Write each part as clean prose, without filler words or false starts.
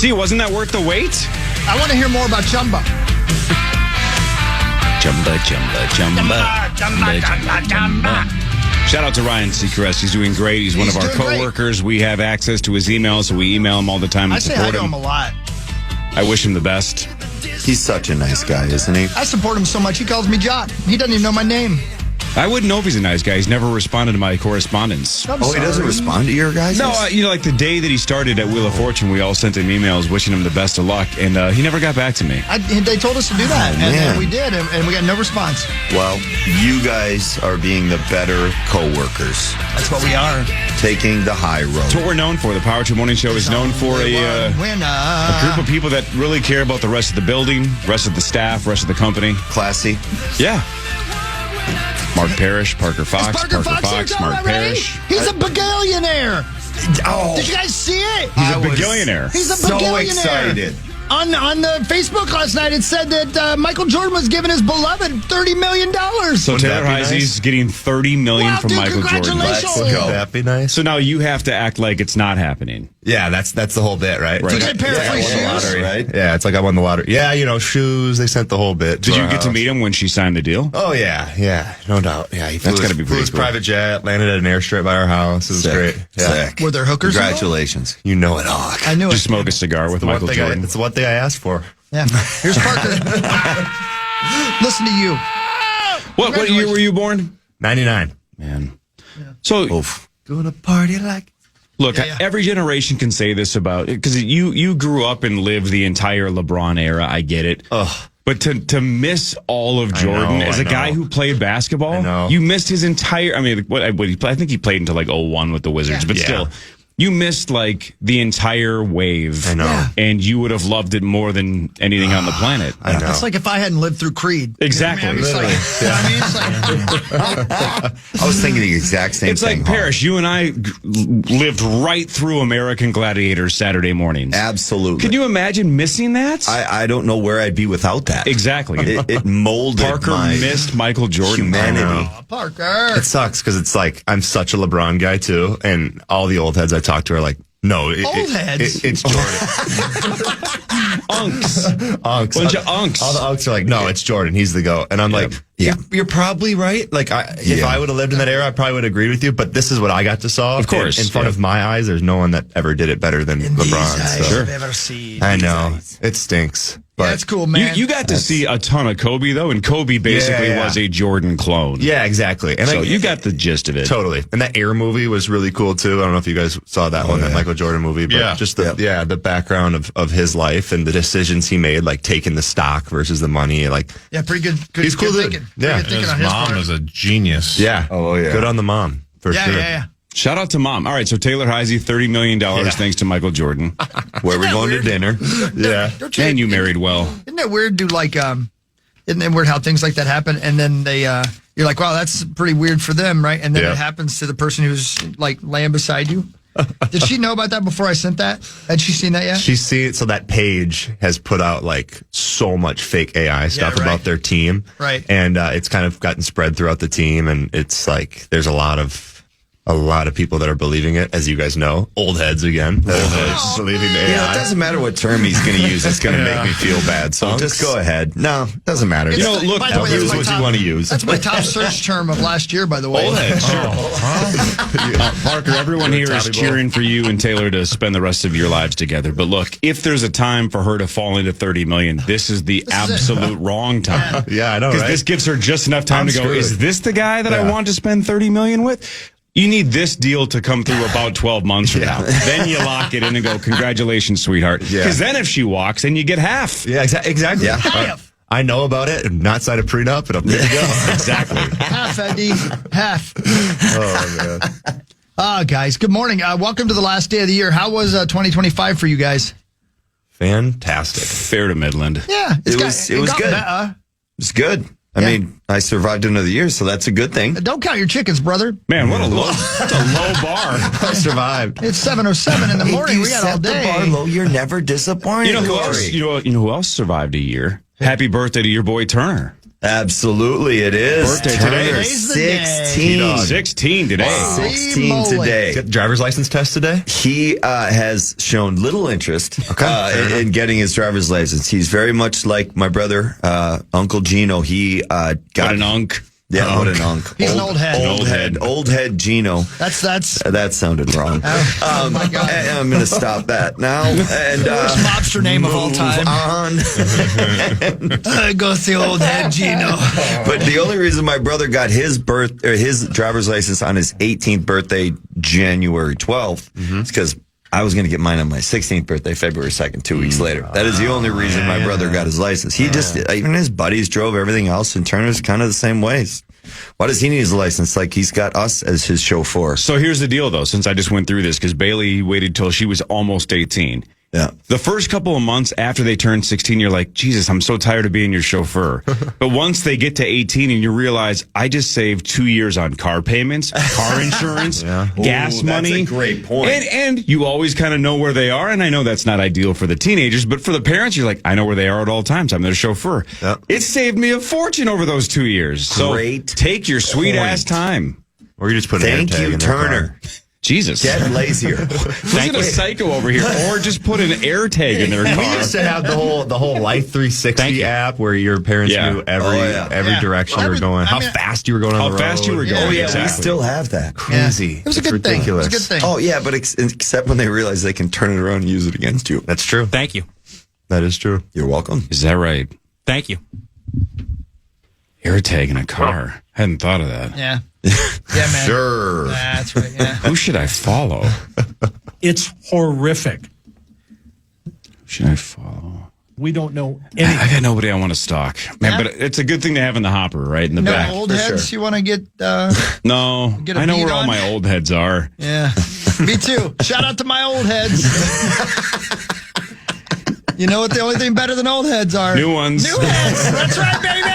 See, wasn't that worth the wait? I want to hear more about Chumba. Chumba. Shout out to Ryan Seacrest. He's doing great. He's one of our coworkers. We have access to his email, so we email him all the time and I say hi to him a lot. I wish him the best. He's such a nice guy, isn't he? I support him so much, he calls me Jock. He doesn't even know my name. I wouldn't know if he's a nice guy. He's never responded to my correspondence. I'm He sorry. doesn't respond to your guys? No, like the day that he started at Wheel of Fortune, we all sent him emails wishing him the best of luck, and he never got back to me. They told us to do that, and then we did, and we got no response. Well, you guys are being the better co-workers. That's what we are. Taking the high road. That's what we're known for. The Power 2 Morning Show is known for a group of people that really care about the rest of the building, rest of the staff, rest of the company. Classy. Yeah. Mark Parrish, Parker Fox, Mark Parrish. He's a bagillionaire. Oh, Did you guys see it? He's a bagillionaire. He's a so bagillionaire. excited. On the Facebook last night, it said that Michael Jordan was giving his beloved $30 million. So Taylor Heisey's getting $30 million from Michael Jordan. Congratulations. Let's go. Would that be nice? So now you have to act like it's not happening. Yeah, that's the whole bit, right? Did you get a pair of free shoes? Lottery, right? Yeah, it's like I won the lottery. Yeah, shoes, they sent the whole bit. Did you get to meet him when she signed the deal? Oh, yeah, no doubt. Yeah, he That's gotta be flew pretty his cool. private jet, landed at an airstrip by our house. It was great. Yeah. Sick. Were there hookers involved? Congratulations. You know it all. I knew it. Just smoke a cigar with Michael Jordan. It's the one thing I asked for. Yeah. Here's Parker. Listen to you. What year were you born? 99. Man. So, Gonna party like... look, every generation can say this about it because you grew up and lived the entire LeBron era. I get it. Ugh. But to miss all of Jordan as a guy who played basketball, you missed his entire. I mean, I think he played until like 01 with the Wizards, but still. You missed like the entire wave. I know. Yeah. And you would have loved it more than anything on the planet. I know. It's like if I hadn't lived through Creed. Exactly. I was thinking the exact same thing. It's like Parrish. You and I lived right through American Gladiators Saturday mornings. Absolutely. Could you imagine missing that? I don't know where I'd be without that. Exactly. It molded Parker missed Michael Jordan. Humanity. Parker. It sucks because it's like I'm such a LeBron guy too, and all the old heads I talk to are like, no, old heads. It's Jordan. Unks. Bunch of unks. All the unks are like, no, it's Jordan. He's the GOAT. And I'm like, you're probably right. Like, if I would have lived in that era, I probably would agree with you. But this is what I got to saw. Of course. In front of my eyes, there's no one that ever did it better than LeBron. So. I've ever seen. I know. It stinks. But That's cool, man. You got to see a ton of Kobe, though, and Kobe basically was a Jordan clone. Yeah, exactly. And so you got the gist of it. Totally. And that Air movie was really cool, too. I don't know if you guys saw that one, that Michael Jordan movie. But just the background of his life and the decisions he made, like taking the stock versus the money. Like, pretty good. He's cool, good dude. thinking. Yeah. Pretty good thinking on His his mom part. is a genius. Yeah. Oh, yeah. Good on the mom, for sure. Yeah. Shout out to Mom. All right, so Taylor Heisey, $30 million thanks to Michael Jordan. Where we going to dinner? Yeah. And you married well. Isn't it weird, dude? Like, isn't it weird how things like that happen? And then they, you're like, wow, that's pretty weird for them, right? And then it happens to the person who's like laying beside you. Did she know about that before I sent that? Had she seen that yet? She's seen it. So that page has put out like so much fake AI stuff about their team. Right. And it's kind of gotten spread throughout the team. And it's like, there's a lot of people that are believing it, as you guys know. Old heads again. Believing the AI. It doesn't matter what term he's going to use. It's going to make me feel bad. So just go ahead. No, it doesn't matter. It's look, by the way, that's use my what top- you want to use. That's my top search term of last year, by the way. Old heads, sure. Parker, everyone here is cheering for you and Taylor to spend the rest of your lives together. But look, if there's a time for her to fall into $30 million, this is the absolute wrong time. Yeah, I know, Because right? this gives her just enough time to go, screwed. is this the guy that I want to spend $30 million with? You need this deal to come through about 12 months from now. Then you lock it in and go, congratulations, sweetheart. Because then if she walks, then you get half. Yeah, exactly. Yeah. Half. I know about it and not sign a prenup, and I'm good to go. Exactly. Half, Eddie. Half. Oh, man. Guys, good morning. Welcome to the last day of the year. How was 2025 for you guys? Fantastic. Fair to Midland. Yeah. It was good. Better. It's good. I mean, I survived another year, so that's a good thing. Don't count your chickens, brother. Man, what a low, that's a low bar. I survived. It's 7:07 in the morning. We got all day. The bar low, you're never disappointed. You know who else survived a year? Happy birthday to your boy Turner. Absolutely, it is. Birthday Turner, today. 16. 16 today. Wow. 16 today. Got the driver's license test today? He has shown little interest in getting his driver's license. He's very much like my brother, Uncle Gino. He got an unk. Yeah, what an unk. He's an old head. Old head Gino. That sounded wrong. Oh my God. I'm going to stop that now. And worst mobster name of all time. On. Go see old head Gino. But the only reason my brother got his driver's license on his 18th birthday, January 12th, is because I was going to get mine on my 16th birthday, February 2nd, 2 weeks later. That is the only reason my brother got his license. He just, even his buddies drove everything else, and Turner's kind of the same ways. Why does he need his license? Like, he's got us as his chauffeur. So here's the deal, though, since I just went through this, because Bailey waited till she was almost 18. Yeah. The first couple of months after they turn 16, you're like, Jesus, I'm so tired of being your chauffeur. But once they get to 18 and you realize, I just saved 2 years on car payments, car insurance, gas money. That's a great point. And you always kind of know where they are. And I know that's not ideal for the teenagers, but for the parents, you're like, I know where they are at all times. I'm their chauffeur. Yep. It saved me a fortune over those 2 years. So take your sweet ass time. Or you just put an Thank AirTag you, in Turner. Jesus. Get lazier. Listen to Psycho over here. Or just put an air tag in their car. We used to have the whole Life 360 app where your parents knew every direction you were going, how fast you were going on the road. How fast you were going. Oh, yeah, we still have that. Crazy. It was a good thing. It was a good thing. Oh, yeah, but except when they realize they can turn it around and use it against you. That's true. Thank you. That is true. You're welcome. Is that right? Thank you. Air tag in a car. I hadn't thought of that. Yeah. Yeah, man. Sure. That's right, yeah. Who should I follow? It's horrific. Who should I follow? We don't know anything. I got nobody I want to stalk. Man, but it's a good thing to have in the hopper, right? In the back. No old heads you want to get... No. Get a I know beat where all on? my old heads are. Yeah. Me too. Shout out to my old heads. You know what the only thing better than old heads are? New ones. New heads. That's right, baby.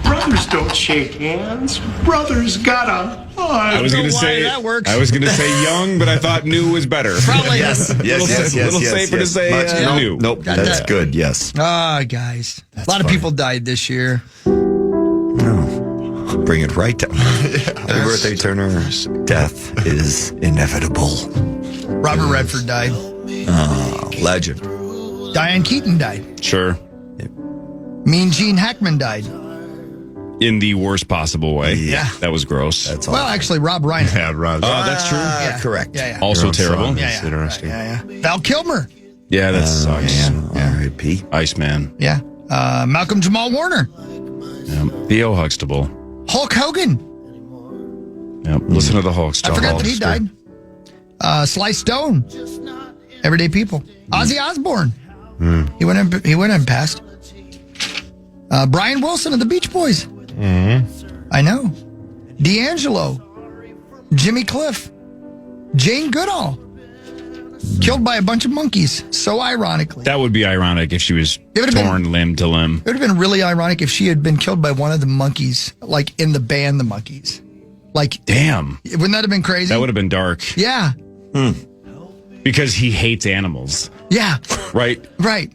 Brothers don't shake hands. Brothers gotta hug. I was going to say that works. I was going to say young, but I thought new was better. Probably. Yes. A little safer to say new. Nope. That's that. good. Yes. Guys. A lot of people died this year. No. Bring it right down. Happy birthday, Turner. Death is inevitable. Robert Redford died. Legend. Diane Keaton died. Sure. Mean Gene Hackman died. In the worst possible way. Yeah. That was gross. That's all. Well, actually, Rob Reiner. Yeah, Rob. Oh, that's true. Yeah. Correct. Yeah, yeah. Also Your own terrible. son. Yeah, It's yeah. interesting. Yeah, yeah. Val Kilmer. Yeah, that sucks. R.I.P. Iceman. Yeah. Malcolm Jamal Warner. Theo Huxtable. Hulk Hogan. Yep. Listen to the Hulks. I forgot that he died. Sly Stone. Everyday People. Ozzy Osbourne. He went and passed. Brian Wilson of the Beach Boys. I know. D'Angelo. Jimmy Cliff. Jane Goodall. Killed by a bunch of monkeys. So ironically. That would be ironic if she was torn limb to limb. It would have been really ironic if she had been killed by one of the monkeys, like in the band The Monkees. Like, damn. Wouldn't that have been crazy? That would have been dark. Yeah. Because he hates animals. Yeah. Right? Right.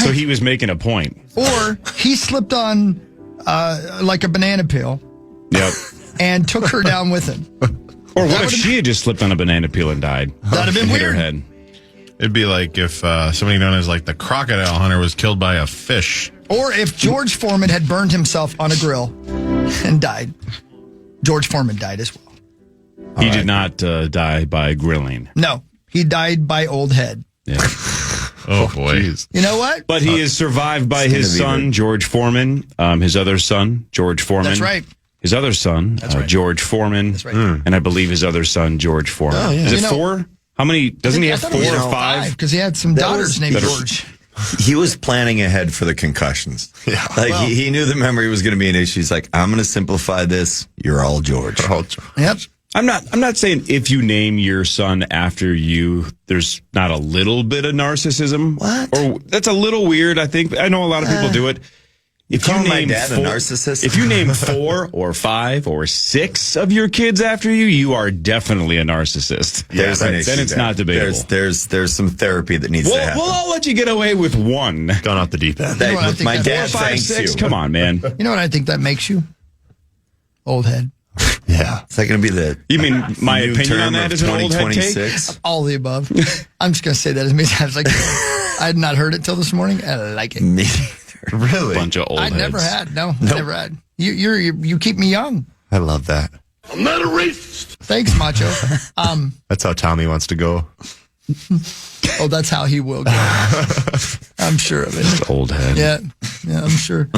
So he was making a point. Or he slipped on like a banana peel. Yep. And took her down with him. Or what if she had just slipped on a banana peel and died? That'd have been hit weird. her head. It'd be like if somebody known as like the crocodile hunter was killed by a fish. Or if George Foreman had burned himself on a grill and died. George Foreman died as well. He did not die by grilling. No, he died by old head. Yeah. Oh, boy. Geez. You know what? But he is survived by his son, George Foreman, his other son, George Foreman. That's right. His other son, George Foreman. That's right. And I believe his other son, George Foreman. Oh, yeah. Is it four? How many? Doesn't he have 4 or 5? Because he had some daughters named George. He was planning ahead for the concussions. Yeah. Like he knew the memory was going to be an issue. He's like, I'm going to simplify this. You're all George. Yep. I'm not saying if you name your son after you, there's not a little bit of narcissism. What? Or that's a little weird, I think. I know a lot of people do it. If you my name dad a narcissist? If you name 4 or 5 or 6 of your kids after you, you are definitely a narcissist. There's an issue then it's there. not debatable. There's some therapy that needs to happen. We'll all let you get away with 1. Gone off the deep end. You know what I think My that- dad 4, 5, thanks 6. you. Come on, man. You know what I think that makes you? Old head. Yeah. Is that going to be the You mean my new opinion on term that of is an old head cake? 2026? All the above. I'm just going to say that as many times. Like, I had not heard it till this morning. I like it. Me Really? Bunch of old I heads. never had. No, I never had. You keep me young. I love that. I'm not a racist. Thanks, Macho. That's how Tommy wants to go. Oh, that's how he will go. I'm sure of it. Old head. Yeah, I'm sure.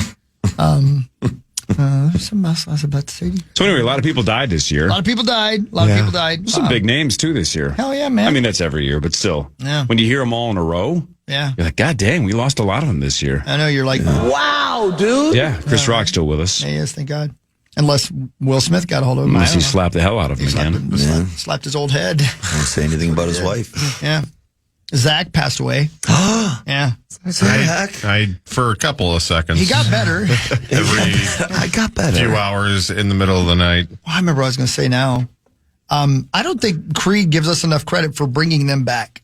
There's something else I was about to say to you. So anyway, a lot of people died this year. A lot of people died. A lot of people died. Some big names too this year. Hell yeah, man. I mean, that's every year, but still. Yeah. When you hear them all in a row, Yeah. you're like, God dang, we lost a lot of them this year. I know you're like, Wow, dude. Yeah, Chris Rock's still with us. yeah, yes, thank God. Unless Will Smith got a hold of him. Unless I he don't know. slapped the hell out of him He slapped, again. slapped his old head. Don't say anything about his wife. Yeah. Zach passed away. Yeah. I for a couple of seconds. He got better. every I got better. few hours in the middle of the night. Well, I remember what I was going to say now. I don't think Creed gives us enough credit for bringing them back.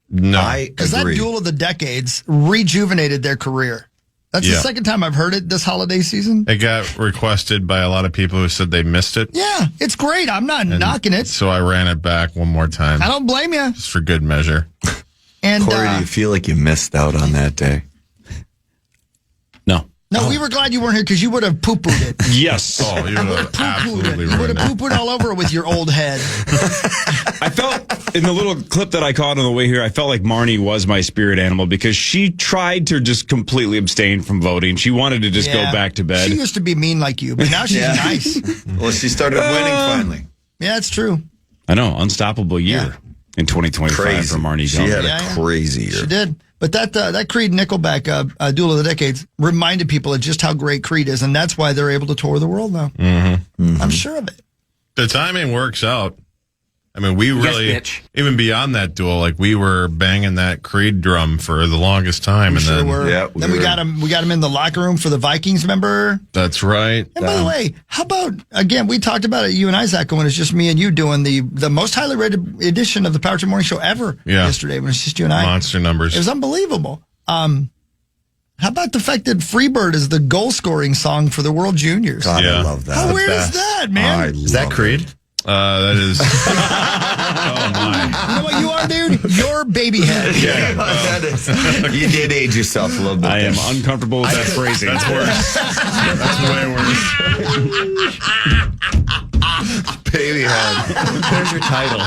No, I Because that agree. Duel of the Decades rejuvenated their career. That's the Yeah. second time I've heard it this holiday season. it got requested by a lot of people who said they missed it. Yeah, it's great. I'm not knocking it. So I ran it back one more time, I don't blame you. just for good measure. And Corey, do you feel like you missed out on that day? No. no, we were glad you weren't here because you would have poo-pooed it. Yes. Oh, you would have absolutely You would ruined have it. poo-pooed all over it with your old head. I felt in the little clip that I caught on the way here, I felt like Marnie was my spirit animal because she tried to just completely abstain from voting. She wanted to just go Yeah. back to bed. She used to be mean like you, but now she's Yeah. nice. Well, she started winning finally. Yeah, it's true. I know, unstoppable year in 2025 Crazy. for Marnie She Gumby. had Yeah, a crazy year. She did. But that Creed Nickelback Duel of the Decades reminded people of just how great Creed is, and that's why they're able to tour the world now. I'm sure of it. The timing works out. I mean, we really, even beyond that duel, like we were banging that Creed drum for the longest time. And Sure then, were. Yeah, then we got him in the locker room for the Vikings, remember? that's right. And by the way, how about, again, we talked about it, you and I, Zach, when it's just me and you doing the most highly rated edition of the Power Trip Morning Show ever yesterday when it's just you and I. Monster numbers. It was unbelievable. How about the fact that Freebird is the goal scoring song for the World Juniors? God, Yeah. I love that. How weird is that, man? Is that Creed? That is. Oh my! You know what you are, dude? You're baby head. Yeah, That is, you did age yourself a little bit. I am uncomfortable with that phrasing. that's worse. That's way worse. Baby head. There's your title.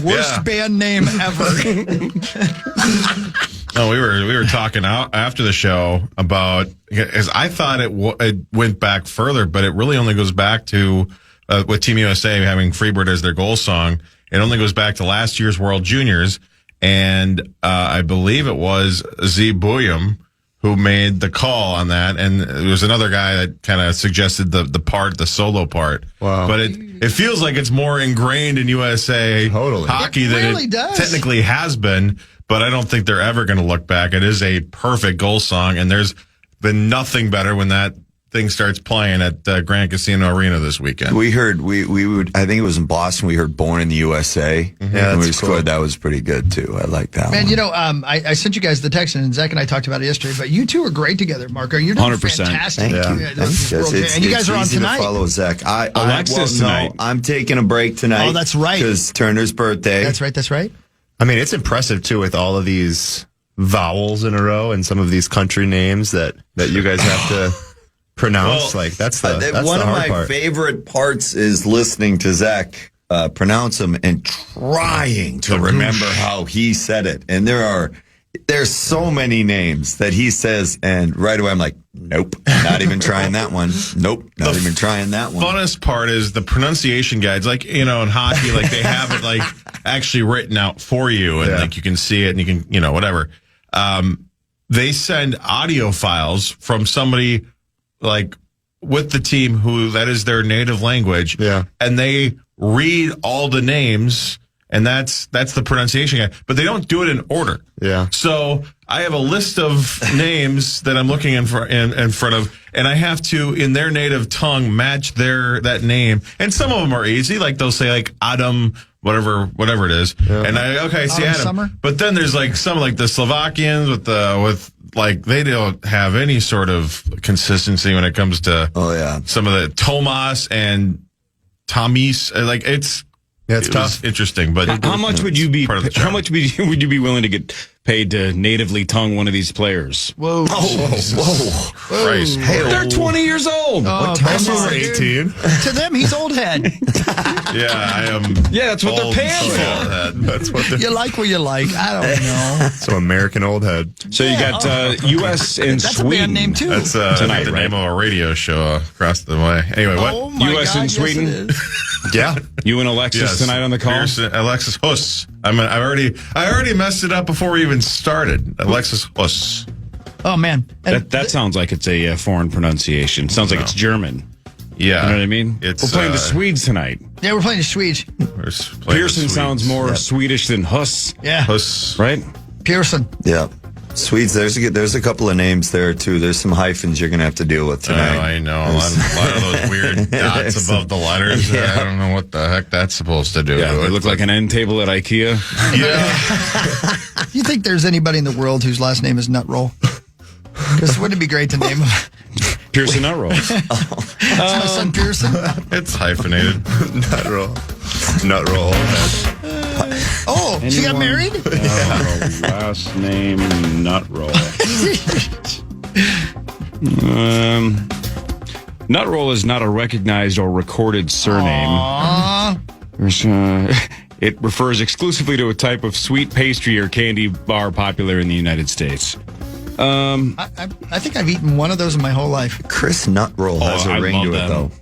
Worst Yeah. band name ever. No, we were talking out after the show about, as I thought it went back further, but it really only goes back to with Team USA having Freebird as their goal song. It only goes back to last year's World Juniors, and I believe it was Z Bouillum who made the call on that, and there was another guy that kind of suggested the solo part. Wow. But it feels like it's more ingrained in USA Totally. hockey It than really it does. technically has been. But I don't think they're ever going to look back. It is a perfect goal song, and there's been nothing better when that thing starts playing at Grand Casino Arena this weekend. We heard we would. I think it was in Boston. We heard "Born in the USA." Yeah, and we that's scored. cool. That was pretty good too. I like that. Man, one. you know, I sent you guys the text, and Zach and I talked about it yesterday, but you two are great together, Marco. You're doing 100%. fantastic. Thank you. Yeah, Thanks, guys. and you guys are on easy tonight. To follow Zach. Alexis tonight. I'm taking a break tonight. Oh, that's right. Because Turner's birthday. That's right. That's right. I mean, it's impressive too with all of these vowels in a row and some of these country names that you guys have to pronounce. Well, like that's the one of hard my part. favorite parts is listening to Zach pronounce them and trying to remember how he said it. And there's so many names that he says, and right away I'm like, nope, not even trying that one. Nope, not even trying that one. Funnest part is the pronunciation guides. Like, you know, in hockey, like they have it like actually written out for you, and like you can see it and you can, you know, whatever. They send audio files from somebody like with the team who that is their native language. Yeah. And they read all the names And that's the pronunciation guy. But they don't do it in order. Yeah. So I have a list of names that I'm looking in front of, and I have to, in their native tongue, match that name. And some of them are easy, like they'll say like Adam, whatever it is. Yeah. And I see Adam. Summer? But then there's like some like the Slovakians with like they don't have any sort of consistency when it comes to some of the Tomas and Tomis. Like it's tough. Interesting, but how much would you be? How much would you be willing to get paid to natively tongue one of these players? Whoa! Whoa! Christ! Hey, they're 20 years old. What time is 18? To them, he's old head. Yeah, I am. Yeah, that's what they're paying for. That's what you like what you like. I don't know. So American old head. So you got U.S. and that's Sweden. A band name too. That's tonight, the right? name of a radio show across the way. Anyway, what? Oh my U.S. God, and Sweden. Yes, it is. Yeah. You and Alexis tonight on the call. Alexis Huss. I already messed it up before we even started. Alexis Huss. Oh man, That sounds like it's a foreign pronunciation. Sounds like it's German. Yeah, you know what I mean. We're playing the Swedes tonight. Yeah, we're playing the Swedes. Pearson sounds more Swedish than Huss. Yeah, Huss. Right? Pearson. Yeah. Swedes, there's a couple of names there, too. There's some hyphens you're going to have to deal with tonight. Oh, I know. A lot of those weird dots above the letters. Yeah. I don't know what the heck that's supposed to do. Yeah, they look like an end table at IKEA. Yeah. Do you think there's anybody in the world whose last name is Nutroll? Because wouldn't it be great to name him? Pearson Nutrolls. That's my son Pearson. It's hyphenated. Nutroll. Oh, she got married? Last name Nutroll. Nutroll is not a recognized or recorded surname. It refers exclusively to a type of sweet pastry or candy bar popular in the United States. I think I've eaten one of those in my whole life. Chris Nutroll has a ring to it, though.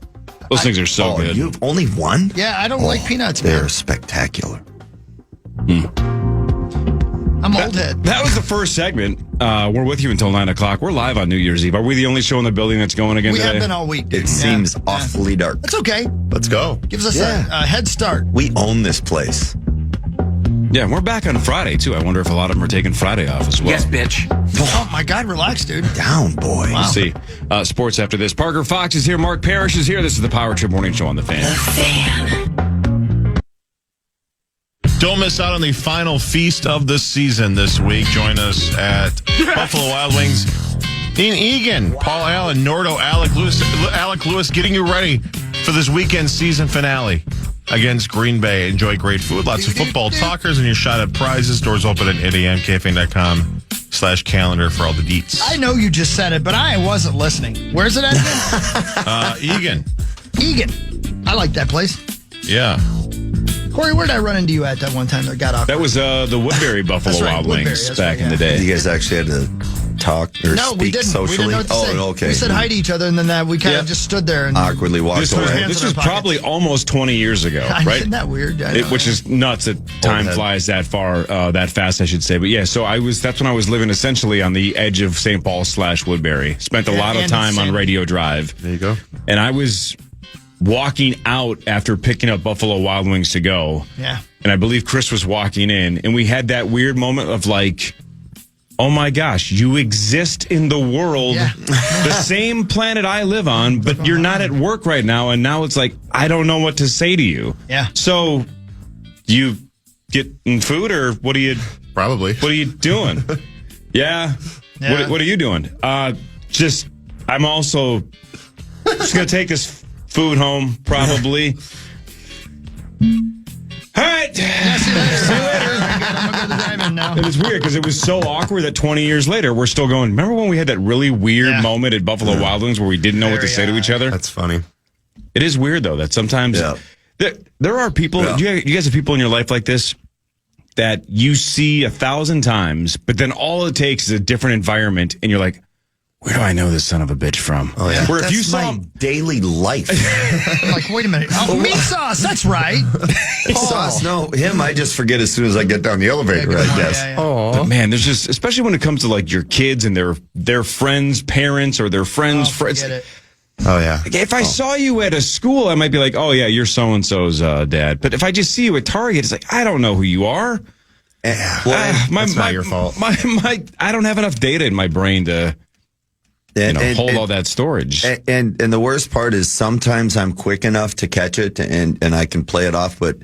Those things are so good. You've only one? Yeah, I don't like peanuts, They're man. spectacular. I'm old head. That was the first segment. We're with you until 9 o'clock. We're live on New Year's Eve. Are we the only show in the building that's going again We today? have been all week, dude. It seems awfully dark. That's okay. Let's go. Gives us a head start. We own this place. Yeah, we're back on Friday, too. I wonder if a lot of them are taking Friday off as well. Yes, bitch. Oh, my God. Relax, dude. Down, boy. We'll see. Sports after this. Parker Fox is here. Mark Parrish is here. This is the Power Trip Morning Show on The Fan. Don't miss out on the final feast of the season this week. Join us at Buffalo Wild Wings in Eagan. Paul Allen, Nordo, Alec Lewis getting you ready for this weekend season finale against Green Bay. Enjoy great food, lots of football talkers, and your shot at prizes. Doors open at 8 a.m. KFAN.com/calendar for all the deets. I know you just said it, but I wasn't listening. Where's it at again? Eagan. Eagan. I like that place. Yeah. Corey, where did I run into you at that one time that got off? That was the Woodbury Buffalo That's right, Wild Woodbury, Wings that's back right, in the day. You guys actually had to talk or No, speak we didn't. socially? We didn't know what to say. Okay. We said hi to each other, and then we kind of just stood there and Awkwardly walked This away. was probably almost 20 years ago, right? Isn't that weird? I know, Which is nuts that time flies that fast, I should say. But yeah, so that's when I was living essentially on the edge of St. Paul / Woodbury. Spent a lot of time on Radio Drive. There you go. And I was walking out after picking up Buffalo Wild Wings to go. Yeah. And I believe Chris was walking in, and we had that weird moment of like, oh my gosh, you exist in the world, the same planet I live on, but you're not at work right now. And now it's like, I don't know what to say to you. Yeah. So you getting food, or what are you doing? Yeah. What are you doing? I'm also just going to take this food home, probably. All right. See you later. I'm going to go to the drive-in now. It was weird because it was so awkward that 20 years later, we're still going, remember when we had that really weird moment at Buffalo Wild Wings where we didn't know what to say to each other? That's funny. It is weird, though, that sometimes there are people, you guys have people in your life like this that you see 1,000 times, but then all it takes is a different environment, and you're like, where do I know this son of a bitch from? Oh, yeah. Where That's if you saw my daily life. I'm like, wait a minute. Oh, meat sauce. That's right. Sauce. No, him, I just forget as soon as I get down the elevator, I guess. But man, there's just, especially when it comes to like your kids and their friends' parents or their friends' friends. Forget it. Oh, yeah. Like, if I saw you at a school, I might be like, oh, yeah, you're so-and-so's dad. But if I just see you at Target, it's like, I don't know who you are. That's not your fault. I don't have enough data in my brain to hold all that storage. And the worst part is sometimes I'm quick enough to catch it and I can play it off, but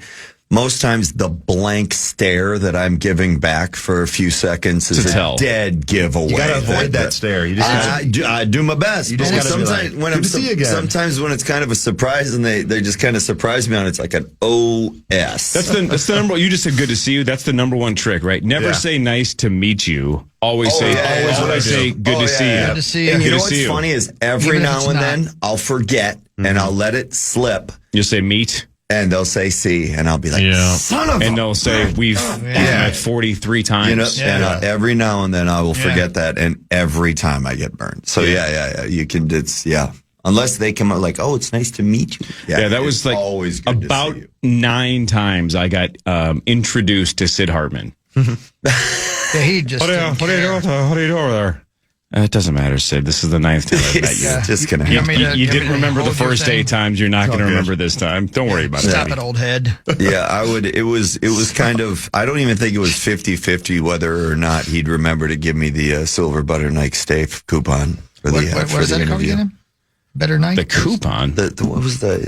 most times the blank stare that I'm giving back for a few seconds is a dead giveaway. You got to avoid that stare. You just I do my best. You just got to be like, good to see you again. Sometimes when it's kind of a surprise and they just kind of surprise me on it's like an OS. That's the number. You just said good to see you. That's the number one trick, right? Never say nice to meet you. Always say good to see you. Good to see you. And you know what's funny is every now and then I'll forget and I'll let it slip. You'll say meet. And they'll say see, and I'll be like, son of a... And they'll say, we've met 43 times. And every now and then I will forget that, and every time I get burned. So, you can, unless they come out like, oh, it's nice to meet you. Yeah, that was like always good about 9 times I got introduced to Sid Hartman. He just... What are you doing over there? It doesn't matter, Sid. This is the 9th time I've met you. Just gonna happen. You didn't remember the first 8 times. You're not going to remember this time. Don't worry about it. Stop it, old head. Yeah, I would. It was kind of. I don't even think it was 50-50 whether or not he'd remember to give me the silver butter knife steak coupon for the what is that called again? Better knife. The coupon. What was at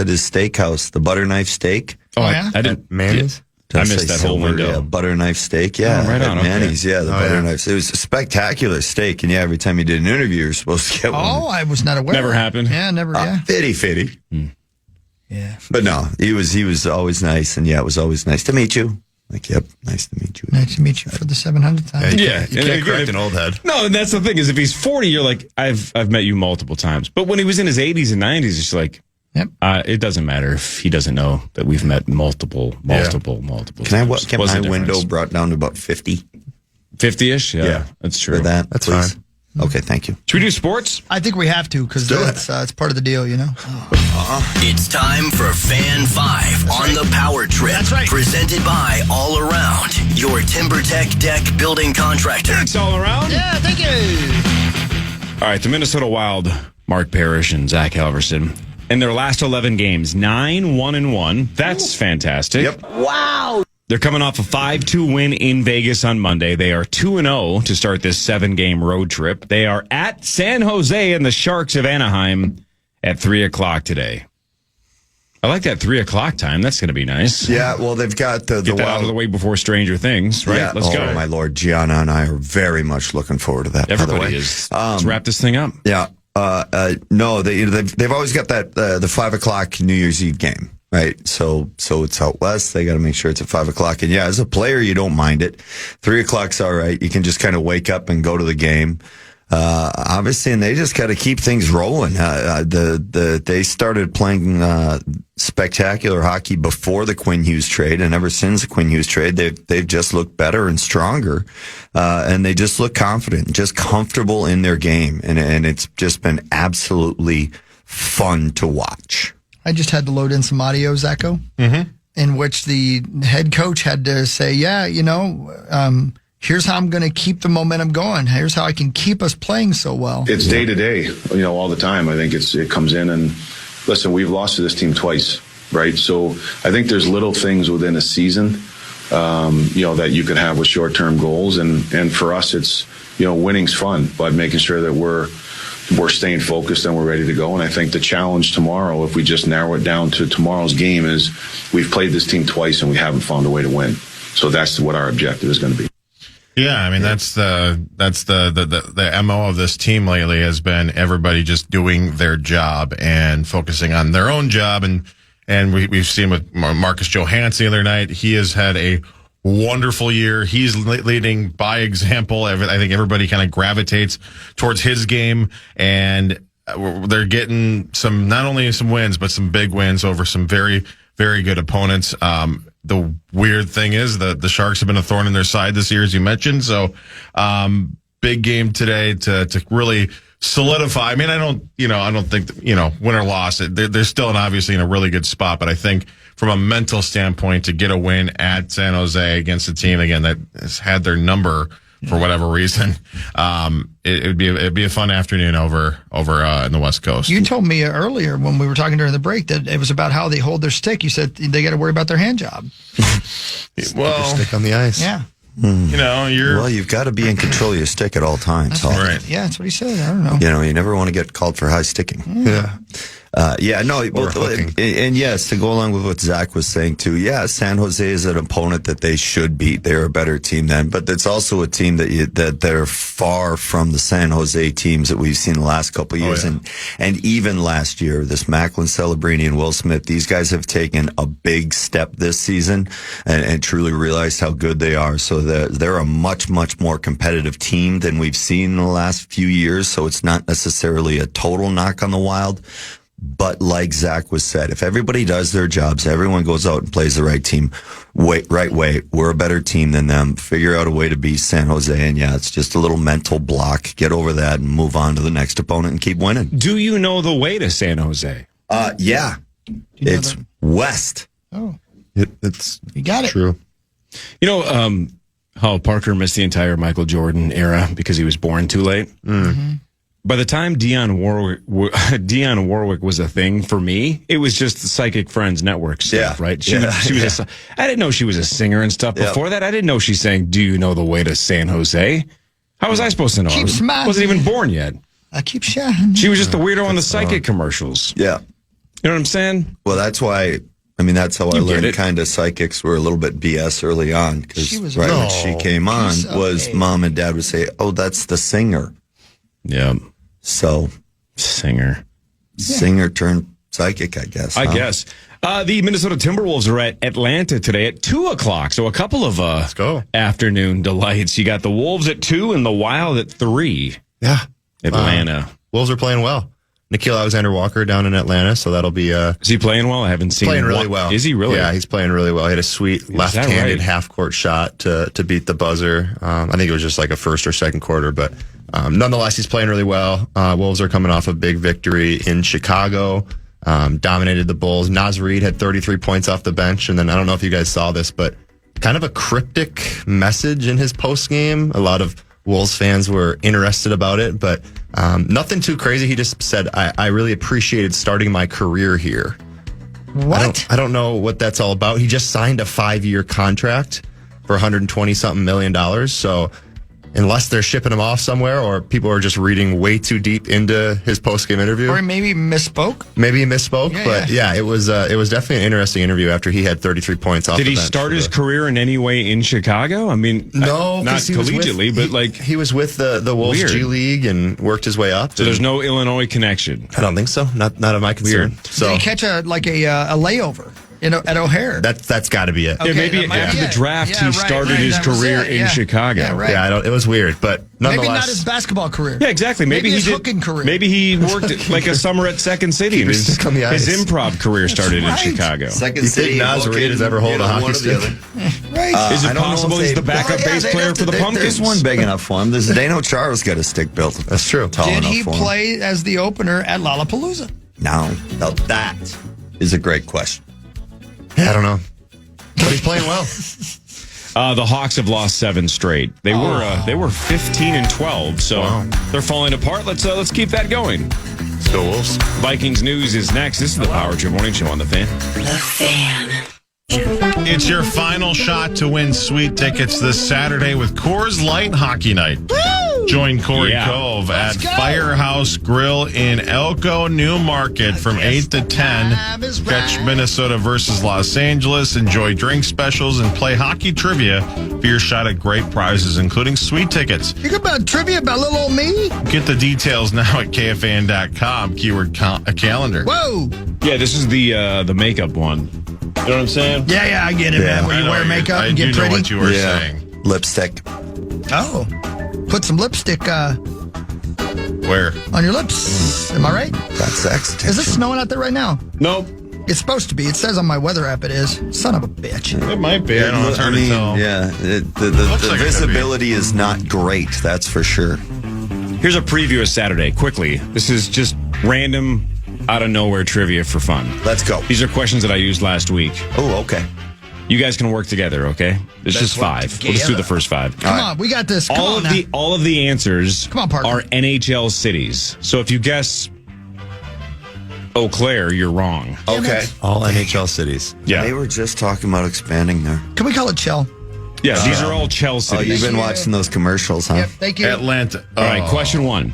his steakhouse? The butter knife steak. Oh, yeah? I didn't. Mayonnaise. I missed that whole window. Yeah, butter knife steak. Yeah, right on. Manny's. Okay. Yeah, the butter knife. It was a spectacular steak, and every time you did an interview, you're supposed to get one. Oh, I was not aware. Never happened. Yeah, never. Fitty. Yeah, but no, he was always nice, and it was always nice to meet you. Like, yep, nice to meet you. Nice to meet you for the 700th time. Yeah, you can't correct an old head. No, and that's the thing is, if he's 40, you're like, I've met you multiple times. But when he was in his 80s and 90s, it's like. Yep. It doesn't matter if he doesn't know that we've met multiple times. Can I get my window brought down to about 50? 50-ish? Yeah, that's true. For that, that's please. fine. Okay, thank you. Should we do sports? I think we have to because it's part of the deal, you know? It's time for Fan 5 on the Power Trip. That's right. Presented by All Around, your TimberTech deck building contractor. Thanks, All Around. Yeah, thank you. All right, the Minnesota Wild, Mark Parrish and Zach Halverson. In their last 11 games, 9-1-1. That's fantastic. Yep. Wow. They're coming off a 5-2 win in Vegas on Monday. They are 2-0 to start this 7-game road trip. They are at San Jose and the Sharks of Anaheim at 3 o'clock today. I like that 3 o'clock time. That's going to be nice. Yeah, well, they've got the Get that out of the way before Stranger Things, right? Yeah. Let's go. My Lord, Gianna and I are very much looking forward to that. Everybody by the way. is. Let's wrap this thing up. Yeah. No, they've always got that the 5 o'clock New Year's Eve game, right? So it's out west. They got to make sure it's at 5 o'clock. And yeah, as a player, you don't mind it. 3 o'clock's all right. You can just kind of wake up and go to the game. Obviously, and they just got to keep things rolling. They started playing spectacular hockey before the Quinn Hughes trade, and ever since the Quinn Hughes trade, they've just looked better and stronger, and they just look confident, just comfortable in their game, and it's just been absolutely fun to watch. I just had to load in some audio, Zacho, in which the head coach had to say, here's how I'm going to keep the momentum going. Here's how I can keep us playing so well. It's day to day, all the time. I think it comes in and listen, we've lost to this team twice, right? So I think there's little things within a season, that you can have with short-term goals. And for us, it's, winning's fun, but making sure that we're staying focused and we're ready to go. And I think the challenge tomorrow, if we just narrow it down to tomorrow's game, is we've played this team twice and we haven't found a way to win. So that's what our objective is going to be. Yeah, I mean that's the MO of this team lately has been everybody just doing their job and focusing on their own job, and we've seen with Marcus Johansson the other night. He has had a wonderful year. He's leading by example. I think everybody kind of gravitates towards his game, and they're getting not only some wins but some big wins over some very, very good opponents. The weird thing is that the Sharks have been a thorn in their side this year, as you mentioned. So, big game today to really solidify. I mean, I don't think that, win or loss, they're still obviously in a really good spot. But I think from a mental standpoint, to get a win at San Jose against a team again that has had their number for whatever reason. It'd be a fun afternoon over in the West Coast. You told me earlier when we were talking during the break that it was about how they hold their stick. You said they got to worry about their hand job. Well, stick on the ice. Yeah. You've got to be in control of your stick at all times. Right. Yeah, that's what he said. I don't know. You never want to get called for high sticking. Yeah. And yes, to go along with what Zach was saying too. Yeah, San Jose is an opponent that they should beat. They're a better team than, but it's also a team that they're far from the San Jose teams that we've seen the last couple of years, and even last year. This Macklin, Celebrini, and Will Smith. These guys have taken a big step this season and truly realized how good they are. So they're a much more competitive team than we've seen in the last few years. So it's not necessarily a total knock on the Wild. But like Zach was said, if everybody does their jobs, everyone goes out and plays the right way, we're a better team than them. Figure out a way to beat San Jose. And it's just a little mental block. Get over that and move on to the next opponent and keep winning. Do you know the way to San Jose? Yeah. It's west. Oh. It's you got it. True. How Parker missed the entire Michael Jordan era because he was born too late. Mm-hmm. By the time Dionne Warwick was a thing for me, it was just the Psychic Friends Network stuff, right? She was I didn't know she was a singer and stuff. Before that, I didn't know she sang "Do You Know the Way to San Jose." How was I supposed to know? I wasn't even born yet. I keep shining. She was just the weirdo on the Psychic commercials. Yeah. You know what I'm saying? Well, that's why. That's how I learned kind of psychics were a little bit BS early on. Because when she came on, mom and dad would say, "Oh, that's the singer." Yeah. So, singer turned psychic, I guess. I guess. The Minnesota Timberwolves are at Atlanta today at 2:00. So a couple of afternoon delights. You got the Wolves at 2 and the Wild at 3. Yeah. Atlanta. Wolves are playing well. Nikhil Alexander-Walker down in Atlanta, so that'll be... Is he playing well? I haven't seen him. Playing really well. Is he really? Yeah, he's playing really well. He had a sweet left-handed half-court shot to beat the buzzer. I think it was just like a first or second quarter, but nonetheless, he's playing really well. Wolves are coming off a big victory in Chicago, dominated the Bulls. Naz Reid had 33 points off the bench, and then I don't know if you guys saw this, but kind of a cryptic message in his postgame. A lot of Wolves fans were interested about it, but nothing too crazy. He just said, I really appreciated starting my career here. What? I don't know what that's all about. He just signed a 5-year contract for $120-something million. So unless they're shipping him off somewhere or people are just reading way too deep into his post-game interview. Or maybe he misspoke. It was definitely an interesting interview after he had 33 points off the bench. Did he start his career in any way in Chicago? No, not collegiately, but he was with the Wolves weird. G League and worked his way up. So there's no Illinois connection. I don't think so. Not of my concern. Weird. So did he catch a layover at O'Hare? That's got to be it. Okay, maybe after the draft he started his career in Chicago. Yeah, right. Yeah, it was weird, but nonetheless, maybe not his basketball career. Yeah, exactly. Maybe his hooking career. Maybe he worked like a summer at Second City. His improv career started in Chicago. Second City. Naz Reid has ever hold a hockey stick? Right. Is it possible he's the backup bass player for the Pumpkins? There's one big enough for him. Dano Chara's got a stick built. That's true. Did he play as the opener at Lollapalooza? No. Now that is a great question. Yeah, I don't know. But he's playing well. The Hawks have lost 7 straight. They were 15 and 12, so they're falling apart. Let's keep that going. Let's go Wolves. Vikings news is next. This is the Power Trip Morning Show on the Fan. The Fan. It's your final shot to win sweet tickets this Saturday with Coors Light Hockey Night. Woo! Join Corey Cove at Firehouse Grill in Elko New Market from 8 to 10. Catch Minnesota versus Los Angeles. Enjoy drink specials and play hockey trivia for your shot at great prizes, including sweet tickets. You got about trivia about little old me? Get the details now at KFAN.com. Keyword calendar. Whoa! Yeah, this is the makeup one. You know what I'm saying? Yeah, I get it, man. Where you wear makeup and get pretty. I do know what you were saying. Lipstick. Oh. Put some lipstick where? On your lips. Am I right? That's sex. Is it snowing out there right now? Nope. It's supposed to be. It says on my weather app it is. Son of a bitch. It might be. I don't know. It's hard to tell. Yeah. The visibility is not great. That's for sure. Here's a preview of Saturday. Quickly. This is just random, out of nowhere trivia for fun. Let's go. These are questions that I used last week. Oh, okay. You guys can work together, okay? It's just 5. We'll just do the first 5. Come on, we got this. All of the answers Come on, partner. are NHL cities. So if you guess Eau Claire, you're wrong. Okay. All NHL cities. Yeah. They were just talking about expanding there. Can we call it Chell? Yeah, these are all Chelsea. Oh, you've been watching those commercials, huh? Yep, thank you. Atlanta. All right, question 1.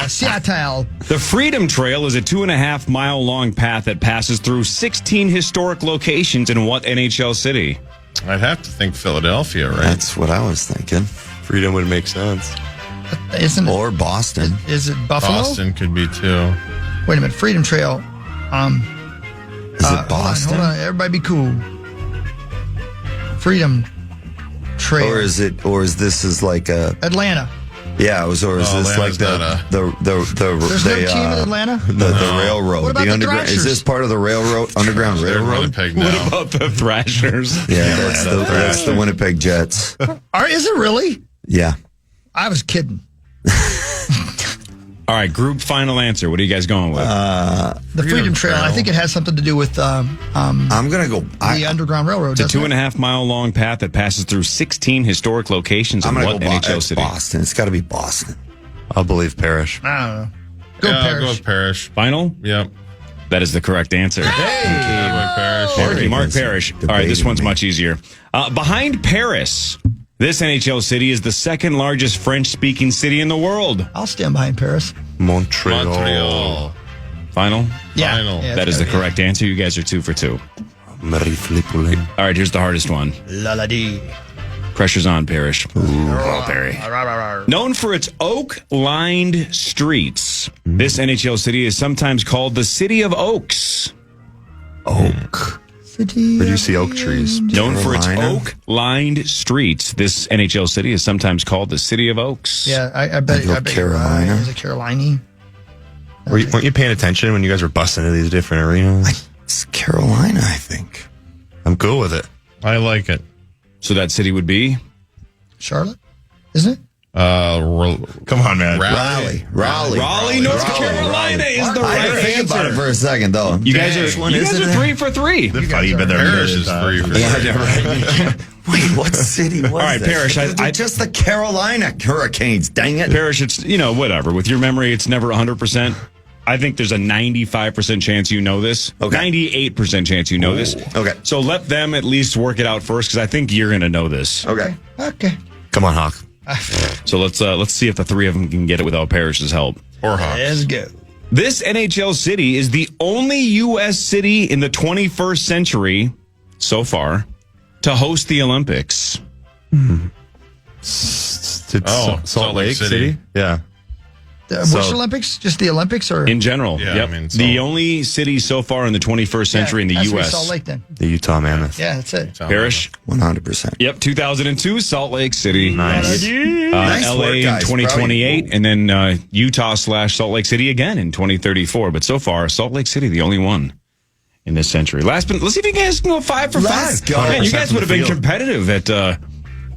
Seattle. The Freedom Trail is a 2.5-mile long path that passes through 16 historic locations in what NHL city? I'd have to think Philadelphia, right? That's what I was thinking. Freedom would make sense. Isn't it? Or Boston. Is it Buffalo? Boston could be too. Wait a minute. Freedom Trail. Is it Boston? Hold on. Everybody be cool. Freedom Trail. Or is this like a Atlanta. yeah? Or is this like There's no team in Atlanta? the railroad? What about the underground? Is Thrashers? this part of the railroad? Underground They're railroad? Winnipeg now. What about the Thrashers? Yeah, that's the Winnipeg Jets. Is it really? Yeah. I was kidding. All right, group final answer. What are you guys going with? The Freedom Trail. I think it has something to do with I'm gonna go. the Underground Railroad. It's a 2.5-mile long path that passes through 16 historic locations in I'm gonna what go NHL city? Boston. It's got to be Boston. I'll believe Parrish. I don't know. Go I'll Parrish. go with Parrish. Final? Yep. That is the correct answer. Parrish. Thank you, Mark Parrish. All right, this one's much easier. Behind Paris, this NHL city is the second largest French-speaking city in the world. I'll stand behind Paris. Montreal. Final? Yeah. Final. Yeah, That is the correct answer. You guys are 2 for 2. Marie-Philippe. All right, here's the hardest one. La-la-dee. Pressure's on, Parrish. Well, Perry. Known for its oak-lined streets, this NHL city is sometimes called the City of Oaks. Oak. Where do you see oak trees? Known for its Carolina? oak-lined streets, this NHL city is sometimes called the City of Oaks. Yeah, I bet you're right. Carolina. Is it Carolina? Weren't you paying attention when you guys were busting into these different arenas? It's Carolina, I think. I'm cool with it. I like it. So that city would be? Charlotte? Isn't it? Come on, man. Raleigh, North Carolina is the I right didn't think about it answer. for a second, though. You guys are 3 for 3. You've been there. Parrish is 3 for 3. Wait, what city was All right, this? Parrish, I just the Carolina Hurricanes. Dang it. Parrish, it's, whatever. With your memory, it's never 100%. I think there's a 95% chance you know this. Okay. 98% chance you know this. Okay. So let them at least work it out first, because I think you're going to know this. Okay. Okay. Come on, Hawk. So let's see if the 3 of them can get it without Parrish's help. Or Hawks. Let's go. This NHL city is the only U.S. city in the 21st century so far to host the Olympics. Salt Lake City? Yeah. Which Olympics? Just the Olympics, or In general, Yeah, yep. I mean, the only city so far in the 21st century in the That's U.S. Salt Lake, then. The Utah Mammoth. Yeah, that's it. Parrish? 100%. Yep, 2002, Salt Lake City. Nice. Nice LA work, in guys. 2028, and then Utah/Salt Lake City again in 2034. But so far, Salt Lake City, the only one in this century. Let's see if you guys can go 5 for 5. Let's go. Man, you guys would have been 100% competitive at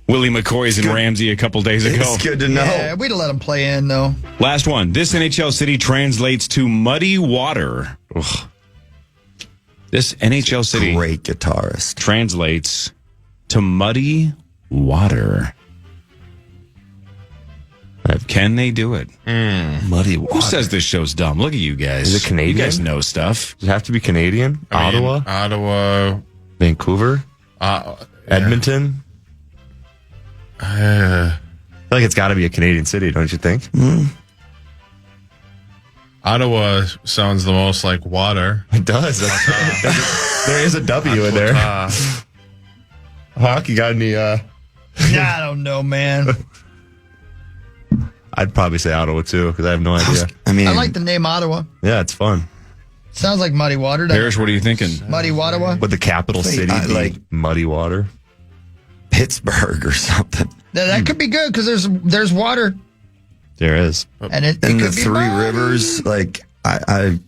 Willie McCoy's and Ramsey a couple days ago. It's good to know. Yeah, we'd have let them play in, though. Last one. This NHL city translates to muddy water. Ugh. This NHL city Great guitarist. translates to muddy water. Can they do it? Muddy water. Who says this show's dumb? Look at you guys. Is it Canadian? You guys know stuff. Does it have to be Canadian? Ottawa? Ottawa. Vancouver? Edmonton? I feel like it's got to be a Canadian city, don't you think? Ottawa sounds the most like water. It does. There is a W in there. Hawk, you got any? I don't know, man. I'd probably say Ottawa too, because I have no idea. I mean, I like the name Ottawa. Yeah, it's fun. Sounds like muddy water. doesn't Parrish, what are you thinking? it? Muddy Ottawa. Would the capital Wait, city I be like- muddy water? Pittsburgh or something. That could be good because there's water, There is. and it And the could be 3 muddy. rivers, like, I